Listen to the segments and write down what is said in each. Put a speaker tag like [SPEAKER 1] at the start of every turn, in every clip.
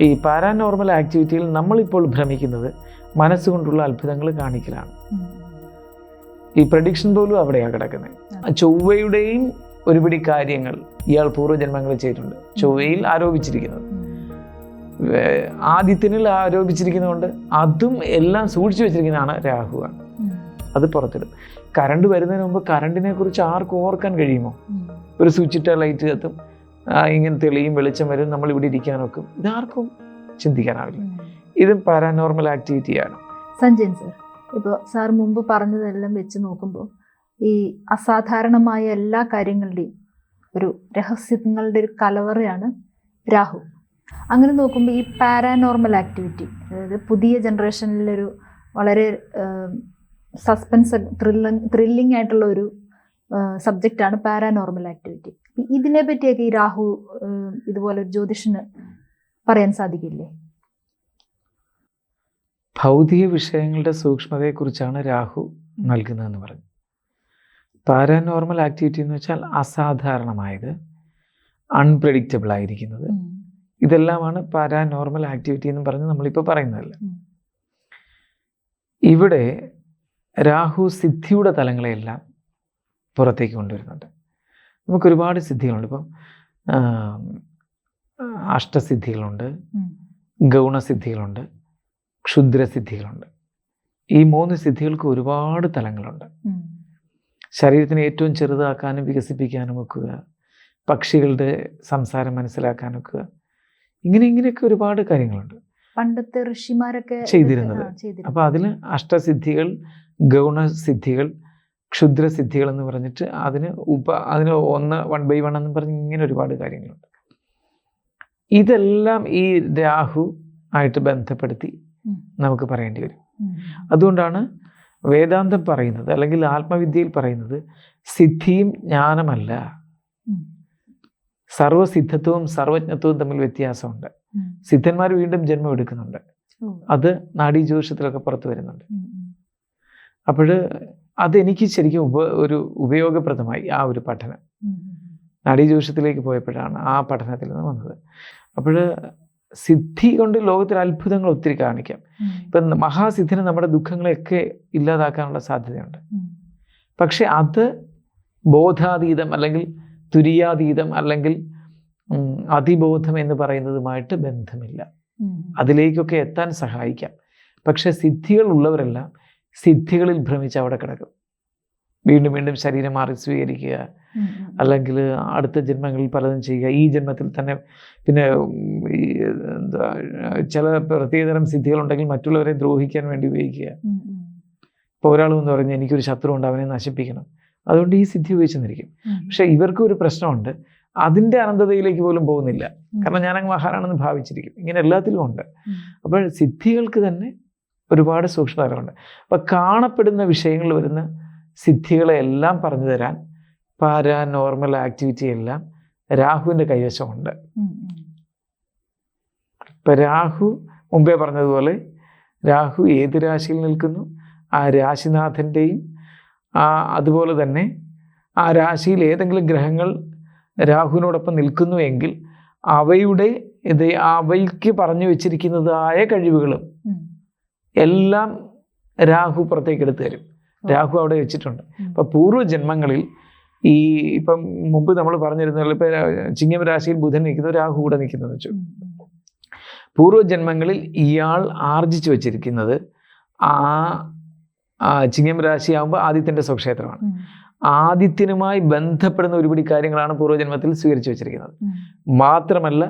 [SPEAKER 1] ഈ പാരാനോർമൽ ആക്ടിവിറ്റിയിൽ നമ്മളിപ്പോൾ ഭ്രമിക്കുന്നത് മനസ്സുകൊണ്ടുള്ള അത്ഭുതങ്ങൾ കാണിക്കലാണ്. ഈ പ്രഡിക്ഷൻ പോലും അവിടെയാണ് കിടക്കുന്നത്. ചൊവ്വയുടെയും ഒരുപിടി കാര്യങ്ങൾ ഇയാൾ പൂർവ്വജന്മങ്ങളിൽ ചെയ്തിട്ടുണ്ട്. ചൊവ്വയിൽ ആരോപിച്ചിരിക്കുന്നത്, ആദിത്യനിൽ ആരോപിച്ചിരിക്കുന്നതുകൊണ്ട് അതും എല്ലാം സൂക്ഷിച്ചു വെച്ചിരിക്കുന്നതാണ് രാഹുവാണ്. അത് പുറത്തിടും. കറണ്ട് വരുന്നതിന് മുമ്പ് കറണ്ടിനെ കുറിച്ച് ആർക്കും ഓർക്കാൻ കഴിയുമോ? ഒരു സ്വിച്ചിട്ട ലൈറ്റ് കത്തും, ഇങ്ങനെ തെളിയും, വെളിച്ചം വരും, നമ്മൾ ഇവിടെ ഇരിക്കാൻ നോക്കും. ഇതാർക്കും ചിന്തിക്കാനാവില്ല. ഇതും പാരാനോർമൽ ആക്ടിവിറ്റിയാണ്.
[SPEAKER 2] സഞ്ജയൻ സർ, ഇപ്പോൾ സാർ മുമ്പ് പറഞ്ഞതെല്ലാം വെച്ച് നോക്കുമ്പോൾ ഈ അസാധാരണമായ എല്ലാ കാര്യങ്ങളുടെയും ഒരു രഹസ്യങ്ങളുടെ ഒരു കലവറയാണ് രാഹു. അങ്ങനെ നോക്കുമ്പോൾ ഈ പാരാനോർമൽ ആക്ടിവിറ്റി, അതായത് പുതിയ ജനറേഷനിലൊരു വളരെ സസ്പെൻസ് ത്രില്ലിംഗ് ആയിട്ടുള്ള ഒരു സബ്ജക്റ്റാണ് പാരാനോർമൽ ആക്ടിവിറ്റി. ഇതിനെ പറ്റിയൊക്കെ ഈ രാഹു ഇതുപോലെ ഒരു ജ്യോതിഷന് പറയാൻ സാധിക്കില്ലേ?
[SPEAKER 1] ഭൗതിക വിഷയങ്ങളുടെ സൂക്ഷ്മതയെക്കുറിച്ചാണ് രാഹു നൽകുന്നതെന്ന് പറഞ്ഞു. പാരാനോർമൽ ആക്ടിവിറ്റി എന്ന് വെച്ചാൽ അസാധാരണമായത്, അൺപ്രഡിക്റ്റബിൾ ആയിരിക്കുന്നത്, ഇതെല്ലാമാണ് പാരാനോർമൽ ആക്ടിവിറ്റി എന്ന് പറഞ്ഞ് നമ്മളിപ്പോൾ പറയുന്നതല്ല. ഇവിടെ രാഹു സിദ്ധിയുടെ തലങ്ങളെയെല്ലാം പുറത്തേക്ക് കൊണ്ടുവരുന്നുണ്ട്. നമുക്കൊരുപാട് സിദ്ധികളുണ്ട്. ഇപ്പം അഷ്ടസിദ്ധികളുണ്ട്, ഗൗണസിദ്ധികളുണ്ട്, ക്ഷുദ്രസിദ്ധികളുണ്ട്. ഈ 3 സിദ്ധികൾക്ക് ഒരുപാട് തലങ്ങളുണ്ട്. ശരീരത്തിനെ ഏറ്റവും ചെറുതാക്കാനും വികസിപ്പിക്കാനും ഒക്കുക, പക്ഷികളുടെ സംസാരം മനസ്സിലാക്കാനൊക്കുക, ഇങ്ങനെയൊക്കെ ഒരുപാട് കാര്യങ്ങളുണ്ട്
[SPEAKER 2] പണ്ടത്തെ ഋഷിമാരൊക്കെ
[SPEAKER 1] ചെയ്തിരുന്നത്. അപ്പോൾ അതിൽ അഷ്ടസിദ്ധികൾ, ഗൗണസിദ്ധികൾ, ക്ഷുദ്രസിദ്ധികൾ എന്ന് പറഞ്ഞിട്ട് അതിന് 1 by 1 എന്ന് പറഞ്ഞ് ഇങ്ങനെ ഒരുപാട് കാര്യങ്ങളുണ്ട്. ഇതെല്ലാം ഈ രാഹു ആയിട്ട് ബന്ധപ്പെടുത്തി നമുക്ക് പറയേണ്ടി വരും. അതുകൊണ്ടാണ് വേദാന്തം പറയുന്നത്, അല്ലെങ്കിൽ ആത്മവിദ്യയിൽ പറയുന്നത്, സിദ്ധിയും ജ്ഞാനമല്ല, സർവസിദ്ധത്വവും സർവജ്ഞത്വവും തമ്മിൽ വ്യത്യാസമുണ്ട്. സിദ്ധന്മാർ വീണ്ടും ജന്മം എടുക്കുന്നുണ്ട്. അത് നാഡീജ്യോതിഷത്തിലൊക്കെ പുറത്തു വരുന്നുണ്ട്. അപ്പോൾ അതെനിക്ക് ശരിക്കും ഒരു ഉപയോഗപ്രദമായി ആ ഒരു പഠനം. നാഡീജ്യോതിഷത്തിലേക്ക് പോയപ്പോഴാണ് ആ പഠനത്തിൽ നിന്ന് വന്നത്. അപ്പോൾ സിദ്ധി കൊണ്ട് ലോകത്തിൽ അത്ഭുതങ്ങൾ ഒത്തിരി കാണിക്കാം. ഇപ്പം മഹാസിദ്ധിന് നമ്മുടെ ദുഃഖങ്ങളെയൊക്കെ ഇല്ലാതാക്കാനുള്ള സാധ്യതയുണ്ട്. പക്ഷെ അത് ബോധാതീതം അല്ലെങ്കിൽ തുര്യാതീതം അല്ലെങ്കിൽ അതിബോധം എന്ന് പറയുന്നതുമായിട്ട് ബന്ധമില്ല. അതിലേക്കൊക്കെ എത്താൻ സഹായിക്കാം. പക്ഷെ സിദ്ധികൾ ഉള്ളവരെല്ലാം സിദ്ധികളിൽ ഭ്രമിച്ച് അവിടെ കിടക്കും. വീണ്ടും വീണ്ടും ശരീരം മാറി സ്വീകരിക്കുക, അല്ലെങ്കിൽ അടുത്ത ജന്മങ്ങളിൽ പലതും ചെയ്യുക. ഈ ജന്മത്തിൽ തന്നെ പിന്നെ ചില പ്രത്യേകതരം സിദ്ധികളുണ്ടെങ്കിൽ മറ്റുള്ളവരെ ദ്രോഹിക്കാൻ വേണ്ടി ഉപയോഗിക്കുക. ഇപ്പോൾ ഒരാൾ എന്ന് പറഞ്ഞാൽ എനിക്കൊരു ശത്രു ഉണ്ട്, അവനെ നശിപ്പിക്കണം, അതുകൊണ്ട് ഈ സിദ്ധി ഉപയോഗിച്ചെന്നിരിക്കും. പക്ഷെ ഇവർക്കും ഒരു പ്രശ്നമുണ്ട്, അതിൻ്റെ അനന്തതയിലേക്ക് പോലും പോകുന്നില്ല. കാരണം ഞാനങ്ങ് മഹാനാണെന്ന് ഭാവിച്ചിരിക്കും. ഇങ്ങനെ എല്ലാത്തിലും ഉണ്ട്. അപ്പോൾ സിദ്ധികൾക്ക് തന്നെ ഒരുപാട് സൂക്ഷ്മതകളുണ്ട്. അപ്പം കാണപ്പെടുന്ന വിഷയങ്ങളിൽ വരുന്ന സിദ്ധികളെ എല്ലാം പറഞ്ഞു തരാൻ പാരാനോർമൽ ആക്ടിവിറ്റി എല്ലാം രാഹുവിൻ്റെ കൈവശമുണ്ട്. ഇപ്പം രാഹു മുമ്പേ പറഞ്ഞതുപോലെ രാഹു ഏത് രാശിയിൽ നിൽക്കുന്നു, ആ രാശിനാഥൻ്റെയും അതുപോലെ തന്നെ ആ രാശിയിൽ ഏതെങ്കിലും ഗ്രഹങ്ങൾ രാഹുവിനോടൊപ്പം നിൽക്കുന്നുവെങ്കിൽ അവയ്ക്ക് പറഞ്ഞു വെച്ചിരിക്കുന്നതായ കഴിവുകളും എല്ലാം രാഹു പുറത്തേക്ക് എടുത്തു തരും. രാഹു അവിടെ വെച്ചിട്ടുണ്ട്. അപ്പം പൂർവ്വജന്മങ്ങളിൽ ഇപ്പം മുമ്പ് നമ്മൾ പറഞ്ഞിരുന്നല്ലോ, ഇപ്പം ചിങ്ങം രാശിയിൽ ബുധൻ നിൽക്കുന്നു, രാഹു കൂടെ നിൽക്കുന്നത് വെച്ചു. പൂർവ്വജന്മങ്ങളിൽ ഇയാൾ ആർജിച്ചു വച്ചിരിക്കുന്നത് ചിങ്ങം രാശിയാകുമ്പോൾ ആദിത്യൻ്റെ സ്വക്ഷേത്രമാണ്. ആദിത്യനുമായി ബന്ധപ്പെടുന്ന ഒരുപിടി കാര്യങ്ങളാണ് പൂർവ്വജന്മത്തിൽ സ്വീകരിച്ചു വെച്ചിരിക്കുന്നത്. മാത്രമല്ല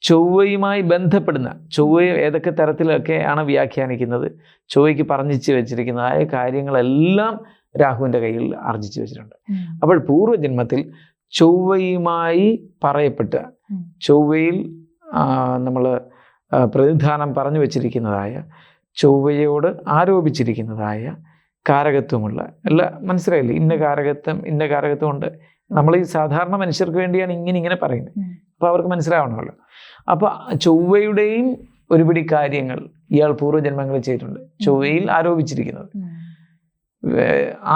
[SPEAKER 1] ചൊവ്വയുമായി ബന്ധപ്പെടുന്ന, ചൊവ്വ ഏതൊക്കെ തരത്തിലൊക്കെയാണ് വ്യാഖ്യാനിക്കുന്നത്, ചൊവ്വയ്ക്ക് പറഞ്ഞിച്ച് വെച്ചിരിക്കുന്നതായ കാര്യങ്ങളെല്ലാം രാഹുവിൻ്റെ കയ്യിൽ ആർജിച്ചു വെച്ചിട്ടുണ്ട്. അപ്പോൾ പൂർവ്വജന്മത്തിൽ ചൊവ്വയുമായി പറയപ്പെട്ട, ചൊവ്വയിൽ നമ്മൾ പ്രതിനിധാനം പറഞ്ഞു വെച്ചിരിക്കുന്നതായ, ചൊവ്വയോട് ആരോപിച്ചിരിക്കുന്നതായ കാരകത്വമുള്ള മനസ്സിലായില്ലേ, ഇന്ന കാരകത്വം ഉണ്ട്. നമ്മൾ ഈ സാധാരണ മനുഷ്യർക്ക് വേണ്ടിയാണ് ഇങ്ങനെ പറയുന്നത്. അപ്പോൾ അവർക്ക് മനസ്സിലാവണമല്ലോ. അപ്പോൾ ചൊവ്വയുടെയും ഒരുപിടി കാര്യങ്ങൾ ഇയാൾ പൂർവ്വജന്മങ്ങളിൽ ചെയ്തിട്ടുണ്ട്. ചൊവ്വയിൽ ആരോപിച്ചിരിക്കുന്നത്,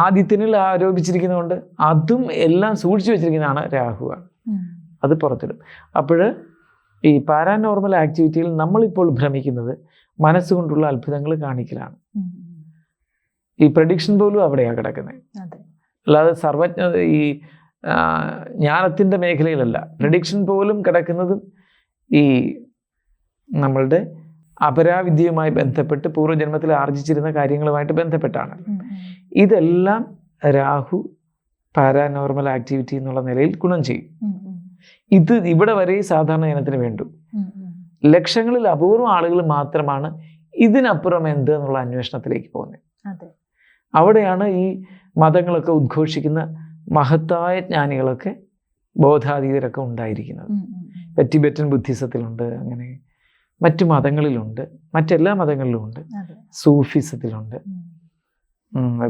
[SPEAKER 1] ആദിത്യനിൽ ആരോപിച്ചിരിക്കുന്നതുകൊണ്ട് അതും എല്ലാം സൂക്ഷിച്ചു വെച്ചിരിക്കുന്നതാണ് രാഹുവാണ്. അത് പുറത്തിടും. അപ്പോൾ ഈ പാരാനോർമൽ ആക്ടിവിറ്റിയിൽ നമ്മളിപ്പോൾ ഭ്രമിക്കുന്നത് മനസ്സുകൊണ്ടുള്ള അത്ഭുതങ്ങൾ കാണിക്കലാണ്. ഈ പ്രഡിക്ഷൻ പോലും അവിടെയാണ് കിടക്കുന്നത്. അല്ലാതെ സർവജ്ഞ ഈ ജ്ഞാനത്തിൻ്റെ മേഖലയിലല്ല. പ്രഡിക്ഷൻ പോലും കിടക്കുന്നതും ഈ നമ്മളുടെ അപരാവിദ്യയുമായി ബന്ധപ്പെട്ട് പൂർവ്വജന്മത്തിൽ ആർജിച്ചിരുന്ന കാര്യങ്ങളുമായിട്ട് ബന്ധപ്പെട്ടാണ്. ഇതെല്ലാം രാഹു പാരാനോർമൽ ആക്ടിവിറ്റി എന്നുള്ള നിലയിൽ ഗുണം ചെയ്യും. ഇത് ഇവിടെ വരെ സാധാരണ ജനത്തിന് വേണ്ടു. ലക്ഷങ്ങളിൽ അപൂർവം ആളുകൾ മാത്രമാണ് ഇതിനപ്പുറം എന്ത് എന്നുള്ള അന്വേഷണത്തിലേക്ക് പോകുന്നത്. അവിടെയാണ് ഈ മതങ്ങളൊക്കെ ഉദ്ഘോഷിക്കുന്ന മഹത്തായ ജ്ഞാനികളൊക്കെ ബോധാതീതരൊക്കെ ഉണ്ടായിരിക്കുന്നത്. ടിബറ്റൻ ബുദ്ധിസത്തിലുണ്ട്, അങ്ങനെ മറ്റു മതങ്ങളിലുണ്ട്, മറ്റെല്ലാ മതങ്ങളിലുമുണ്ട്, സൂഫിസത്തിലുണ്ട്.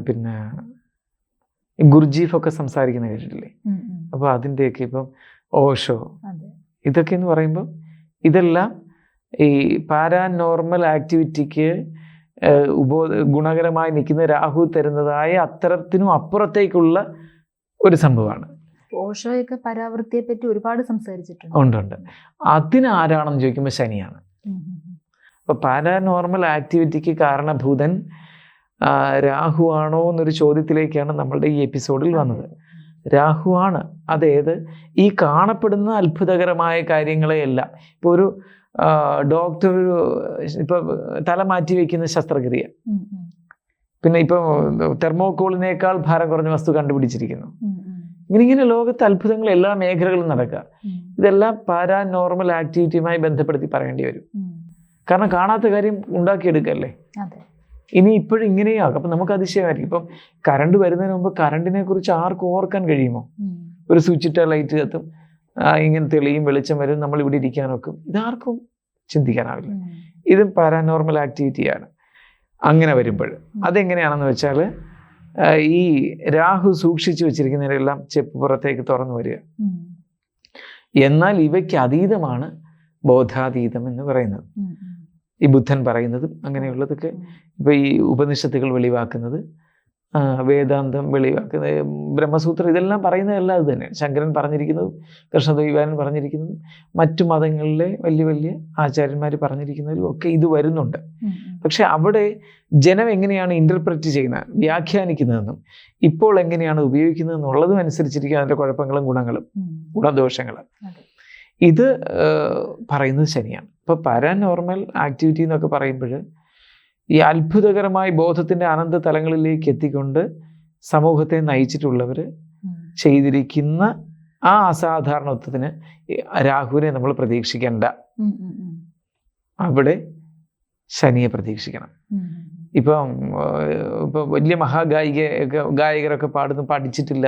[SPEAKER 1] പിന്നെ ഗുർജീഫൊക്കെ സംസാരിക്കുന്ന കേട്ടിട്ടില്ലേ? അപ്പോൾ അതിൻ്റെയൊക്കെ ഇപ്പം ഓഷോ ഇതൊക്കെ എന്ന് പറയുമ്പോൾ ഇതെല്ലാം ഈ പാരാനോർമൽ ആക്ടിവിറ്റിക്ക് ഗുണകരമായി നിൽക്കുന്ന രാഹു തരുന്നതായ അത്തരത്തിനും അപ്പുറത്തേക്കുള്ള ഒരു സംഭവമാണ്.
[SPEAKER 2] ഓഷോയൊക്കെ പരാവൃത്തിയെ പറ്റി ഒരുപാട് സംസാരിച്ചിട്ടുണ്ട്.
[SPEAKER 1] ഉണ്ട്. അതിന് ആരാണെന്ന് ചോദിക്കുമ്പോൾ ശനിയാണ്. അപ്പൊ പാരാനോർമൽ ആക്ടിവിറ്റിക്ക് കാരണഭൂതൻ രാഹു ആണോ എന്നൊരു ചോദ്യത്തിലേക്കാണ് നമ്മളുടെ ഈ എപ്പിസോഡിൽ വന്നത്. രാഹു ആണ്. അതേത് ഈ കാണപ്പെടുന്ന അത്ഭുതകരമായ കാര്യങ്ങളെയല്ല. ഇപ്പോൾ ഒരു ഡോക്ടർ ഇപ്പൊ തല മാറ്റി വെക്കുന്ന ശസ്ത്രക്രിയ, പിന്നെ ഇപ്പൊ തെർമോക്കോളിനേക്കാൾ ഭാരം കുറഞ്ഞ വസ്തു കണ്ടുപിടിച്ചിരിക്കുന്നു. ഇങ്ങനെ ലോകത്തെ അത്ഭുതങ്ങൾ എല്ലാ മേഖലകളിലും നടക്കുക. ഇതെല്ലാം പാരാനോർമൽ ആക്ടിവിറ്റിയുമായി ബന്ധപ്പെടുത്തി പറയേണ്ടി വരും. കാരണം കാണാത്ത കാര്യം ഉണ്ടാക്കിയെടുക്കല്ലേ. ഇനി ഇപ്പോഴും ഇങ്ങനെയാകും. അപ്പം നമുക്ക് അതിശയമായിരിക്കും. ഇപ്പം കറണ്ട് വരുന്നതിന് മുമ്പ് കറണ്ടിനെ കുറിച്ച് ആർക്കും ഓർക്കാൻ കഴിയുമോ? ഒരു സ്വിച്ച് ഇട്ട ലൈറ്റ് കത്തും, ഇങ്ങനെ തെളിയും, വെളിച്ചം വരും, നമ്മൾ ഇവിടെ ഇരിക്കാനൊക്കെ. ഇതാർക്കും ചിന്തിക്കാനാവില്ല. ഇതും പാരാനോർമൽ ആക്ടിവിറ്റിയാണ്. അങ്ങനെ വരുമ്പോൾ അതെങ്ങനെയാണെന്ന് വെച്ചാൽ ഈ രാഹു സൂക്ഷിച്ചു വെച്ചിരിക്കുന്നതിനെല്ലാം ചെപ്പ് പുറത്തേക്ക് തുറന്നു വരിക. എന്നാൽ ഇവയ്ക്ക് അതീതമാണ് ബോധാതീതം എന്ന് പറയുന്നത്. ഈ ബുദ്ധൻ പറയുന്നതും അങ്ങനെയുള്ളതൊക്കെ ഇപ്പൊ ഈ ഉപനിഷത്തുകൾ വെളിവാക്കുന്നത്, വേദാന്തം വെളിവാക്കുന്നത്, ബ്രഹ്മസൂത്രം, ഇതെല്ലാം പറയുന്നതെല്ലാം ഇത് തന്നെ. ശങ്കരൻ പറഞ്ഞിരിക്കുന്നതും കൃഷ്ണദ്വൈപായനൻ പറഞ്ഞിരിക്കുന്നതും മറ്റു മതങ്ങളിലെ വലിയ വലിയ ആചാര്യന്മാർ പറഞ്ഞിരിക്കുന്നതിലും ഒക്കെ ഇത് വരുന്നുണ്ട്. പക്ഷെ അവിടെ ജനം എങ്ങനെയാണ് ഇന്റർപ്രറ്റ് ചെയ്യുന്നത്, വ്യാഖ്യാനിക്കുന്നതെന്നും ഇപ്പോൾ എങ്ങനെയാണ് ഉപയോഗിക്കുന്നതെന്നുള്ളതും അനുസരിച്ചിരിക്കും അതിൻ്റെ കുഴപ്പങ്ങളും ഗുണങ്ങളും ഗുണദോഷങ്ങളും. ഇത് പറയുന്നത് ശരിയാണ്. ഇപ്പോൾ പാരാനോർമൽ ആക്ടിവിറ്റി എന്നൊക്കെ പറയുമ്പോൾ ഈ അത്ഭുതകരമായ ബോധത്തിൻ്റെ അനന്ത തലങ്ങളിലേക്ക് എത്തിക്കൊണ്ട് സമൂഹത്തെ നയിച്ചിട്ടുള്ളവർ ചെയ്തിരിക്കുന്ന ആ അസാധാരണത്വത്തിന് രാഹുവിനെ നമ്മൾ പ്രതീക്ഷിക്കേണ്ട. അവിടെ ശനിയെ പ്രതീക്ഷിക്കണം. ഇപ്പം വലിയ ഗായകരൊക്കെ പഠിച്ചിട്ടില്ല,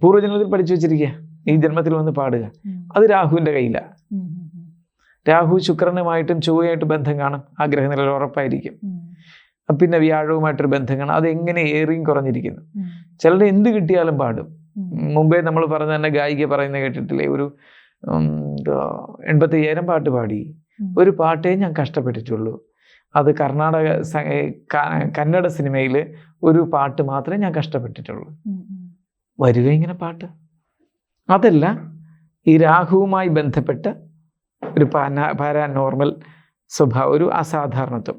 [SPEAKER 1] പൂർവ്വജന്മത്തിൽ പഠിച്ചു വെച്ചിരിക്കുക, ഈ ജന്മത്തിൽ വന്ന് പാടുക. അത് രാഹുവിൻ്റെ കയ്യിലാണ്. രാഹു ശുക്രനുമായിട്ടും ചൊവ്വയായിട്ട് ബന്ധം കാണും, ആ ഗ്രഹനിലയിൽ ഉറപ്പായിരിക്കും. പിന്നെ വ്യാഴവുമായിട്ടൊരു ബന്ധം കാണും. അതെങ്ങനെ ഏറിയും കുറഞ്ഞിരിക്കുന്നു. ചിലർ എന്ത് കിട്ടിയാലും പാടും. മുമ്പേ നമ്മൾ പറഞ്ഞ തന്നെ ഗായിക പറയുന്നത് കേട്ടിട്ടില്ലേ? ഒരു 85,000 പാട്ട് പാടി, ഒരു പാട്ടേ ഞാൻ കഷ്ടപ്പെട്ടിട്ടുള്ളൂ. അത് കന്നഡ സിനിമയിൽ ഒരു പാട്ട് മാത്രമേ ഞാൻ കഷ്ടപ്പെട്ടിട്ടുള്ളൂ. വരിക ഇങ്ങനെ പാട്ട്. അതല്ല, ഈ രാഹുവുമായി ബന്ധപ്പെട്ട ഒരു പാരാനോർമൽ സ്വഭാവം, ഒരു അസാധാരണത്വം,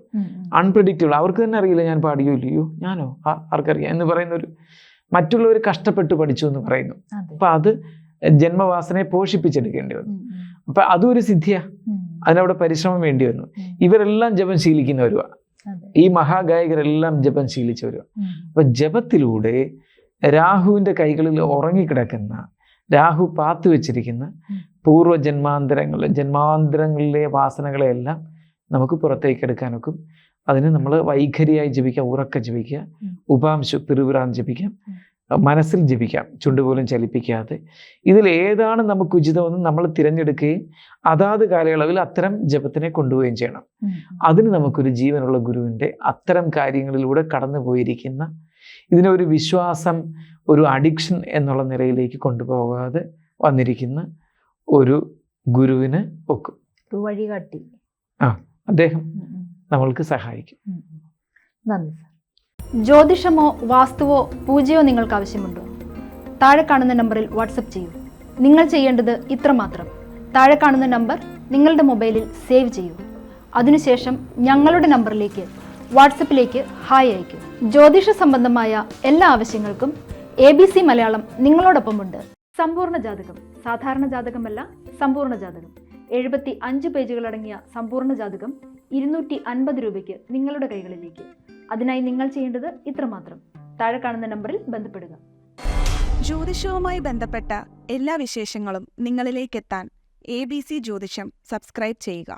[SPEAKER 1] അൺപ്രഡിക്റ്റബിൾ. അവർക്ക് തന്നെ അറിയില്ല ഞാൻ പാടിയോ ഇല്ലയോ, ഞാനോ ആർക്കറിയാം എന്ന് പറയുന്നൊരു, മറ്റുള്ളവർ കഷ്ടപ്പെട്ട് പഠിച്ചു എന്ന് പറയുന്നു. അപ്പൊ അത് ജന്മവാസനയെ പോഷിപ്പിച്ചെടുക്കേണ്ടി വന്നു. അപ്പൊ അതും ഒരു സിദ്ധിയാ, അതിനവിടെ പരിശ്രമം വേണ്ടി വന്നു. ഇവരെല്ലാം ജപം ശീലിക്കുന്നവരുവാ, ഈ മഹാഗായകരെല്ലാം ജപം ശീലിച്ചവരുവാ. അപ്പൊ ജപത്തിലൂടെ രാഹുവിൻ്റെ കൈകളിൽ ഉറങ്ങിക്കിടക്കുന്ന, രാഹു പാത്തു വെച്ചിരിക്കുന്ന ജന്മാന്തരങ്ങളിലെ വാസനകളെയെല്ലാം നമുക്ക് പുറത്തേക്ക് എടുക്കാനൊക്കെ. അതിന് നമ്മൾ വൈഖരിയായി ജപിക്കാം, ഉറക്കം ജപിക്കുക, ഉപാംശു പിറുപിറാൻ ജപിക്കാം, മനസ്സിൽ ജപിക്കാം, ചുണ്ടുപോലും ചലിപ്പിക്കാതെ. ഇതിൽ ഏതാണ് നമുക്ക് ഉചിതമെന്ന് നമ്മൾ തിരഞ്ഞെടുക്കുകയും അതാത് കാലയളവിൽ അത്തരം ജപത്തിനെ കൊണ്ടുപോവുകയും ചെയ്യണം. അതിന് നമുക്കൊരു ജീവനുള്ള ഗുരുവിൻ്റെ അത്തരം കാര്യങ്ങളിലൂടെ കടന്നു പോയിരിക്കുന്ന, ഇതിനെ ഒരു വിശ്വാസം, ഒരു അഡിക്ഷൻ എന്നുള്ള നിലയിലേക്ക് കൊണ്ടുപോകാതെ വന്നിരിക്കുന്ന ഒരു ഗുരുവിന് ഒക്കും.
[SPEAKER 2] വഴികാട്ടി
[SPEAKER 1] അദ്ദേഹം നമ്മൾക്ക് സഹായിക്കും.
[SPEAKER 2] നന്ദി സർ. ജ്യോതിഷമോ വാസ്തുവോ പൂജയോ നിങ്ങൾക്ക് ആവശ്യമുണ്ടോ? താഴെ കാണുന്ന നമ്പറിൽ വാട്സപ്പ് ചെയ്യൂ. നിങ്ങൾ ചെയ്യേണ്ടത് ഇത്രമാത്രം: താഴെ കാണുന്ന നമ്പർ നിങ്ങളുടെ മൊബൈലിൽ സേവ് ചെയ്യൂ. അതിനുശേഷം ഞങ്ങളുടെ നമ്പറിലേക്ക് വാട്സപ്പിലേക്ക് ഹായ് അയയ്ക്കൂ. ജ്യോതിഷ സംബന്ധമായ എല്ലാ ആവശ്യങ്ങൾക്കും ABC മലയാളം നിങ്ങളോടൊപ്പമുണ്ട്. സമ്പൂർണ്ണ ജാതകം, സാധാരണ ജാതകമല്ല, സമ്പൂർണ്ണ ജാതകം. 75 പേജുകളടങ്ങിയ സമ്പൂർണ്ണ ജാതകം 250 രൂപയ്ക്ക് നിങ്ങളുടെ കൈകളിലേക്ക്. അതിനായി നിങ്ങൾ ചെയ്യേണ്ടത് ഇത്രമാത്രം: താഴെ കാണുന്ന നമ്പറിൽ ബന്ധപ്പെടുക.
[SPEAKER 3] ജ്യോതിഷവുമായി ബന്ധപ്പെട്ട എല്ലാ വിശേഷങ്ങളും നിങ്ങളിലേക്കെത്താൻ ABC ജ്യോതിഷം സബ്സ്ക്രൈബ് ചെയ്യുക.